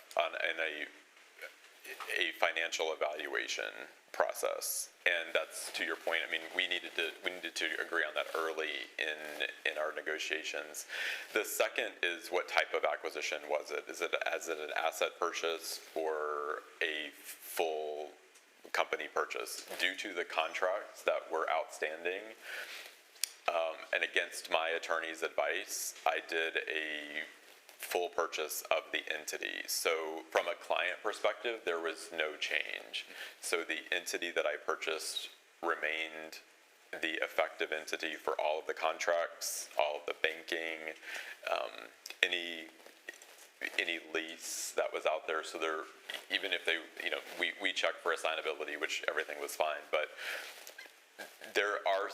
financial evaluation process, and that's to your point. I mean, we needed to agree on that early in our negotiations. The second is, what type of acquisition was it? Is it an asset purchase or a full company purchase? Due to the contracts that were outstanding, and against my attorney's advice, I did a full purchase of the entity. So from a client perspective, there was no change. So the entity that I purchased remained the effective entity for all of the contracts, all of the banking, any lease that was out there. So even if they, we checked for assignability, which everything was fine, but there are,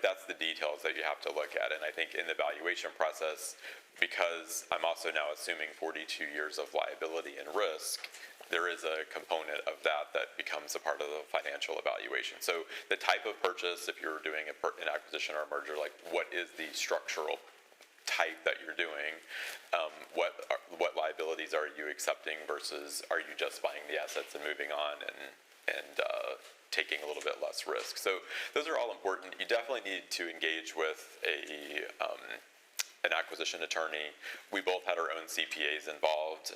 that's the details that you have to look at. And I think in the valuation process, because I'm also now assuming 42 years of liability and risk, there is a component of that becomes a part of the financial evaluation. So the type of purchase, if you're doing an acquisition or a merger, what is the structural type that you're doing? What liabilities are you accepting versus are you just buying the assets and moving on and taking a little bit less risk? So those are all important. You definitely need to engage with an acquisition attorney. We both had our own CPAs involved.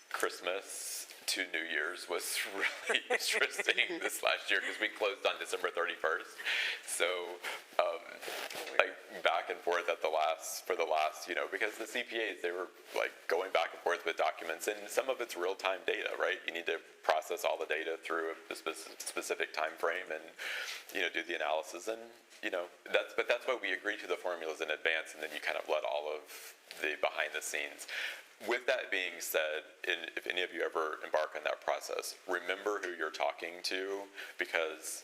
Christmas to New Year's was really interesting this last year because we closed on December 31st. So back back and forth for the last, because the CPAs, they were like going back and forth with documents, and some of it's real-time data, right? You need to process all the data through a specific time frame and, do the analysis, and, that's why we agree to the formulas in advance, and then you kind of let all of the behind the scenes. With that being said, if any of you ever embark on that process, remember who you're talking to, because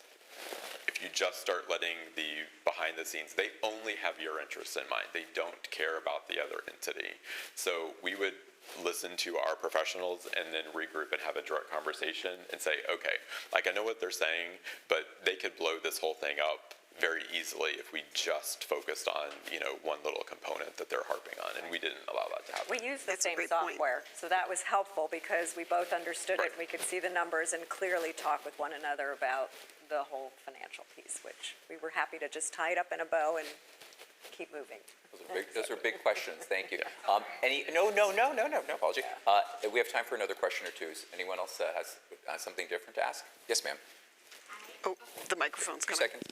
if you just start letting the behind the scenes, they only have your interests in mind. They don't care about the other entity. So we would listen to our professionals and then regroup and have a direct conversation and say, okay, like I know what they're saying, but they could blow this whole thing up very easily if we just focused on, one little component that they're harping on, and we didn't allow that to happen. We used the That's a same great point. software, so that was helpful because we both understood it. We could see the numbers and clearly talk with one another about the whole financial piece, which we were happy to just tie it up in a bow and keep moving. Those are big questions. Thank you. No apology. We have time for another question or two. Anyone else has something different to ask? Yes, ma'am. Oh, the microphone's 2 coming. seconds.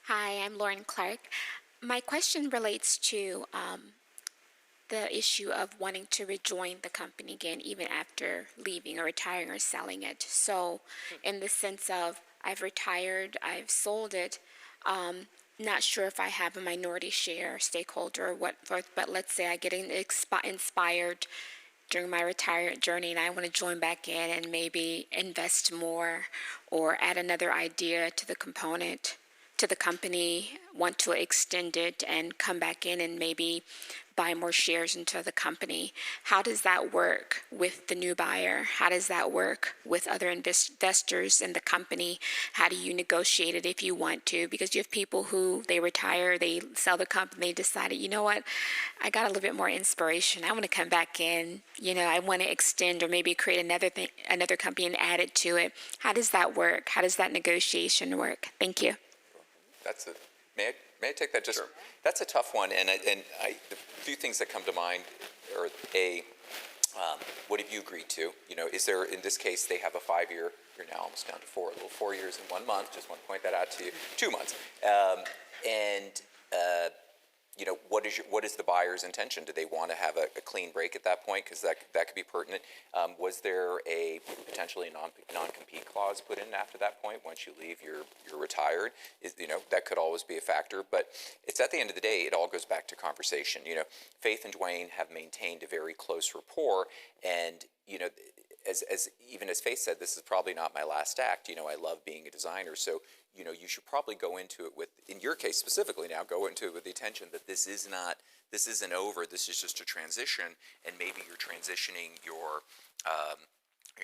Hi, I'm Lauren Clark. My question relates to the issue of wanting to rejoin the company again, even after leaving or retiring or selling it. So, in the sense of I've retired, I've sold it, not sure if I have a minority share, stakeholder, or what, but let's say I get inspired during my retirement journey and I want to join back in and maybe invest more or add another idea to the component, to the company, want to extend it and come back in and maybe buy more shares into the company. How does that work with the new buyer? How does that work with other investors in the company? How do you negotiate it if you want to? Because you have people who, they retire, they sell the company, they decided, you know what, I got a little bit more inspiration. I want to come back in, I want to extend or maybe create another company and add it to it. How does that work? How does that negotiation work? Thank you. May I take that? Just Sure. That's a tough one, and the few things that come to mind are what have you agreed to? Is there, in this case, they have a 5-year. You're now almost down to 4, a little 4 years and 1 month. Just want to point that out to you. 2 months, what is the buyer's intention? Do they want to have a clean break at that point? Because that could be pertinent. Was there a potentially non-compete clause put in after that point? Once you leave, you're retired. That could always be a factor. But it's at the end of the day, it all goes back to conversation. Faith and Dwayne have maintained a very close rapport, and as Faith said, this is probably not my last act. I love being a designer, so you should probably go into it with, in your case specifically now, go into it with the intention that this isn't over. This is just a transition, and maybe you're transitioning your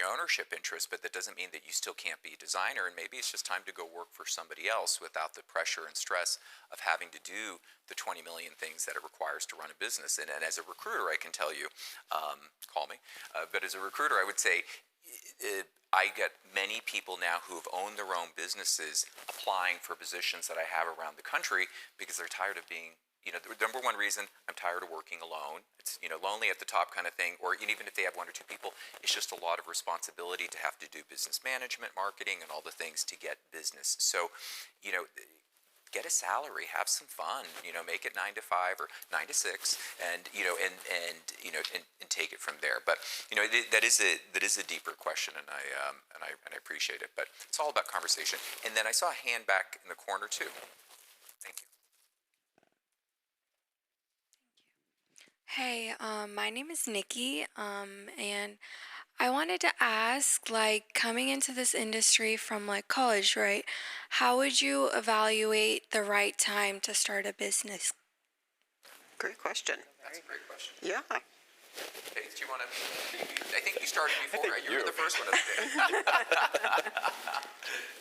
ownership interest, but that doesn't mean that you still can't be a designer, and maybe it's just time to go work for somebody else without the pressure and stress of having to do the 20 million things that it requires to run a business. And as a recruiter, I can tell you, call me, but as a recruiter, I would say, I get many people now who have owned their own businesses applying for positions that I have around the country because they're tired of being, the number one reason, I'm tired of working alone. It's, lonely at the top kind of thing, or even if they have 1 or 2 people, it's just a lot of responsibility to have to do business management, marketing, and all the things to get business. So, get a salary, have some fun, make it 9 to 5 or 9 to 6, and take it from there. But that is a deeper question, and I appreciate it. But it's all about conversation. And then I saw a hand back in the corner too. Thank you. Hey, my name is Nikki, and I wanted to ask, coming into this industry from college, right? How would you evaluate the right time to start a business? Great question. That's a great question. Yeah. Faith, do you want to? I think you started before. You were the first one up there.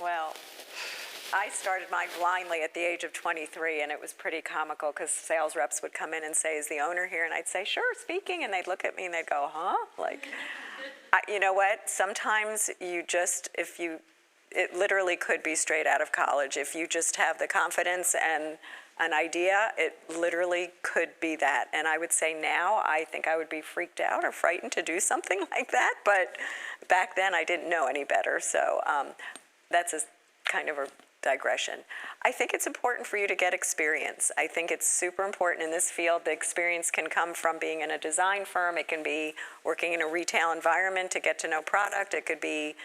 Well, I started mine blindly at the age of 23, and it was pretty comical because sales reps would come in and say, "Is the owner here?" And I'd say, "Sure, speaking." And they'd look at me and they'd go, "Huh?" You know what? Sometimes it literally could be straight out of college. If you just have the confidence and an idea, it literally could be that. And I would say now, I think I would be freaked out or frightened to do something like that. But back then, I didn't know any better. So that's kind of a digression. I think it's important for you to get experience. I think it's super important in this field. The experience can come from being in a design firm. It can be working in a retail environment to get to know product. It could be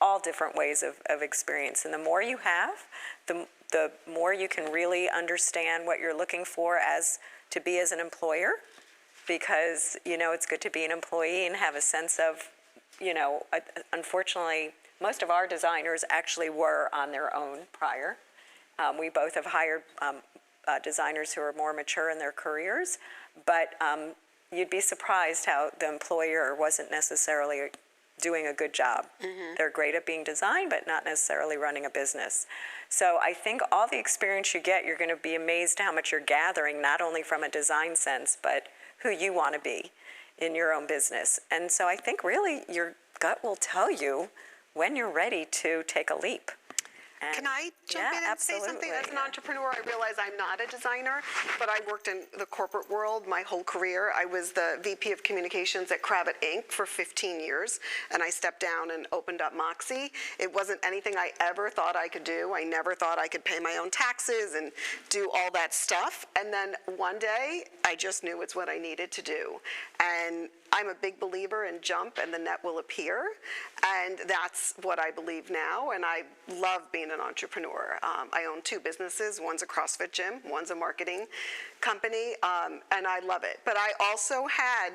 all different ways of experience. And the more you have, the more you can really understand what you're looking for to be as an employer, because, it's good to be an employee and have a sense of, unfortunately, most of our designers actually were on their own prior. We both have hired designers who are more mature in their careers, but you'd be surprised how the employer wasn't necessarily doing a good job. They're great at being designed, but not necessarily running a business. So I think all the experience you get, you're going to be amazed how much you're gathering, not only from a design sense, but who you want to be in your own business. And so I think really your gut will tell you when you're ready to take a leap. And Can I jump in and say something? As an entrepreneur, I realize I'm not a designer, but I worked in the corporate world my whole career. I was the VP of Communications at Cravat Inc. for 15 years, and I stepped down and opened up Moxie. It wasn't anything I ever thought I could do. I never thought I could pay my own taxes and do all that stuff. And then one day, I just knew it's what I needed to do. And I'm a big believer in jump and the net will appear, and that's what I believe now, and I love being an entrepreneur. I own 2 businesses. One's a CrossFit gym, one's a marketing company, and I love it. But I also had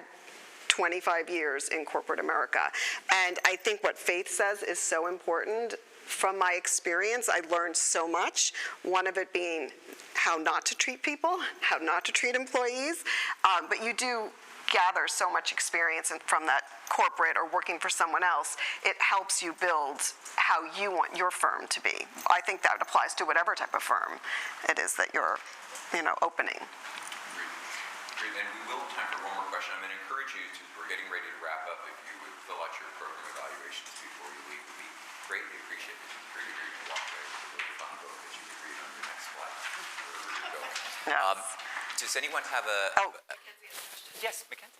25 years in corporate America, and I think what Faith says is so important. From my experience, I learned so much, one of it being how not to treat people, how not to treat employees, but you do gather so much experience from that corporate or working for someone else. It helps you build how you want your firm to be. I think that applies to whatever type of firm it is that you're, opening. Great. And we will have time for one more question. I'm going to encourage you we're getting ready to wrap up. If you would fill out your program evaluations before you leave, would be greatly appreciated. Greatly great to walk away with a really fun book that you could read on your next flight, wherever you're going. Yes. Does anyone have a... Yes, Mackenzie.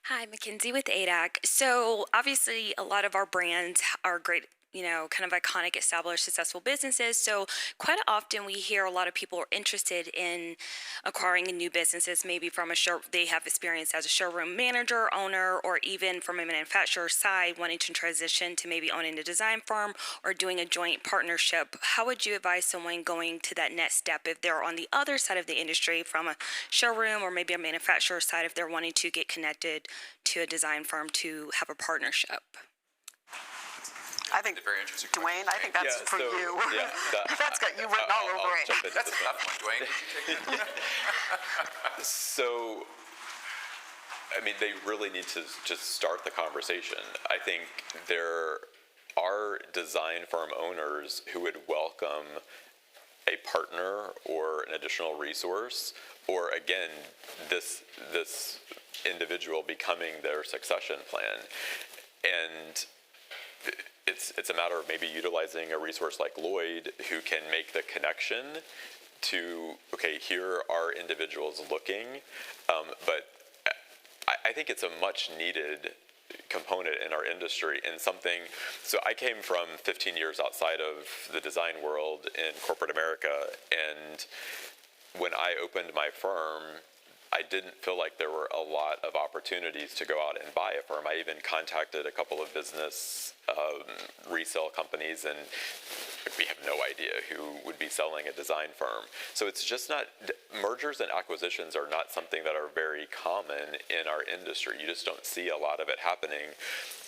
Hi, Mackenzie with ADAC. So obviously a lot of our brands are great, kind of iconic, established, successful businesses. So quite often we hear a lot of people are interested in acquiring new businesses, maybe from they have experience as a showroom manager, owner, or even from a manufacturer side, wanting to transition to maybe owning a design firm or doing a joint partnership. How would you advise someone going to that next step if they're on the other side of the industry, from a showroom or maybe a manufacturer side, if they're wanting to get connected to a design firm to have a partnership? I think, very interesting Dwayne, I think that's for you. That's got you written all over it. That's a tough one, Dwayne. Did you take that? So, they really need to just start the conversation. I think there are design firm owners who would welcome a partner or an additional resource, or again, this individual becoming their succession plan. And it's a matter of maybe utilizing a resource like Lloyd, who can make the connection to, okay, here are individuals looking, but I think it's a much needed component in our industry, and something. So I came from 15 years outside of the design world in corporate America, and when I opened my firm, I didn't feel like there were a lot of opportunities to go out and buy a firm. I even contacted a couple of business resale companies, and we have no idea who would be selling a design firm. So it's just not, mergers and acquisitions are not something that are very common in our industry. You just don't see a lot of it happening.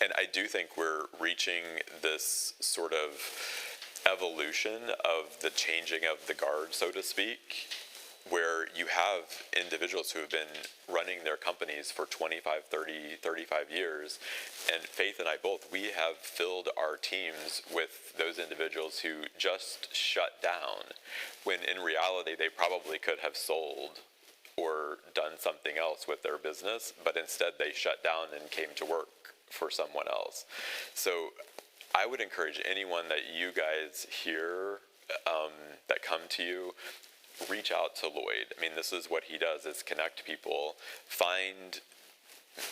And I do think we're reaching this sort of evolution of the changing of the guard, so to speak, where you have individuals who have been running their companies for 25, 30, 35 years. And Faith and I both, we have filled our teams with those individuals who just shut down, when in reality they probably could have sold or done something else with their business, but instead they shut down and came to work for someone else. So I would encourage anyone that you guys hear that come to you, reach out to Lloyd. I mean, this is what he does, is connect people, find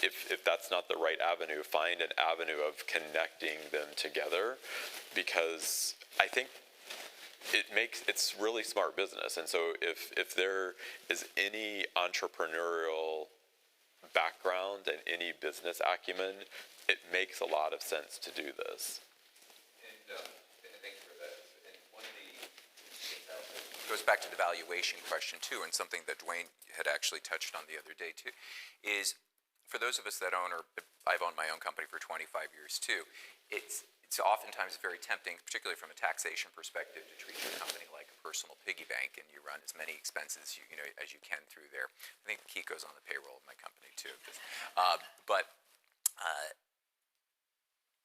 if that's not the right avenue, find an avenue of connecting them together, because I think it's really smart business. And so if there is any entrepreneurial background and any business acumen, it makes a lot of sense to do this. And thank you for that. And one of the goes back to the valuation question too, and something that Dwayne had actually touched on the other day too, is for those of us that own, or I've owned my own company for 25 years too, it's oftentimes very tempting, particularly from a taxation perspective, to treat your company like a personal piggy bank, and you run as many expenses as you can through there. I think Kiko's on the payroll of my company too. But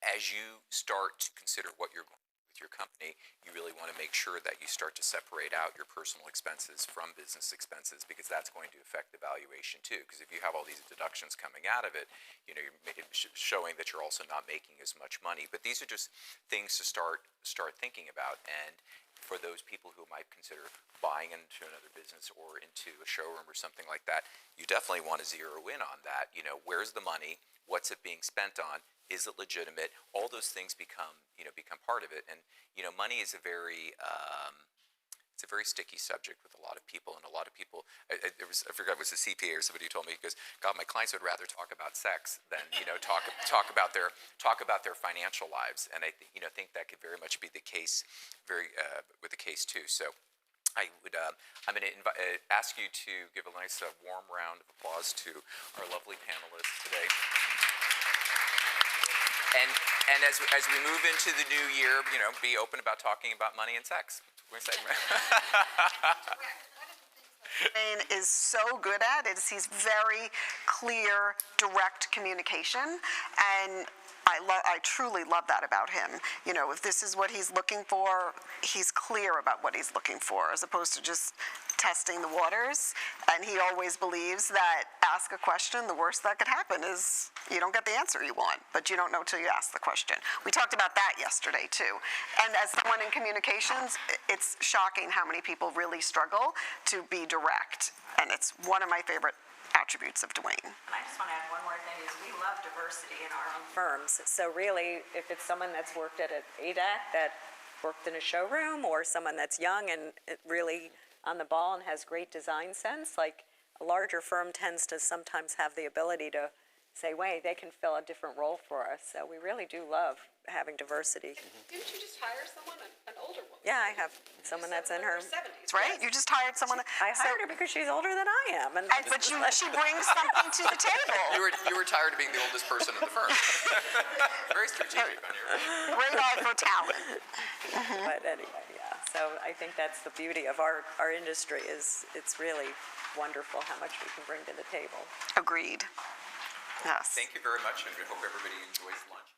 as you start to consider what you're going to do with your company, you really want to make sure that you start to separate out your personal expenses from business expenses, because that's going to affect the valuation too. Because if you have all these deductions coming out of it, you're showing that you're also not making as much money. But these are just things to start thinking about. And for those people who might consider buying into another business or into a showroom or something like that, you definitely want to zero in on that. Where's the money? What's it being spent on? Is it legitimate? All those things become part of it. And money is a very sticky subject with a lot of people. And a lot of people, I forgot, it was a CPA or somebody who told me, he goes, "God, my clients would rather talk about sex than talk about their financial lives." And I think that could very much be the case, with the case too. So I'm going to ask you to give a nice warm round of applause to our lovely panelists today. And as we move into the new year, be open about talking about money and sex. What do you say? Dwayne is so good at is he's very clear, direct communication, and I truly love that about him. If this is what he's looking for, he's clear about what he's looking for, as opposed to just testing the waters. And he always believes that ask a question, the worst that could happen is you don't get the answer you want, but you don't know till you ask the question. We talked about that yesterday too. And as someone in communications, it's shocking how many people really struggle to be direct. And it's one of my favorite attributes of Dwayne. I just want to add one more thing, is we love diversity in our own firms. So really, if it's someone that's worked at an ADAC, that worked in a showroom, or someone that's young and really on the ball and has great design sense, like a larger firm tends to sometimes have the ability to say, wait, they can fill a different role for us. So we really do love having diversity. Didn't you just hire someone, an older woman? Yeah, I have someone that's in her 70s, right? You just hired someone. I hired her because she's older than I am. But she brings something to the table. You were tired of being the oldest person in the firm. Very strategic on your part. Great eye for talent. But anyway, yeah. So I think that's the beauty of our industry, is it's really wonderful how much we can bring to the table. Agreed. Yes. Thank you very much, and we hope everybody enjoys lunch.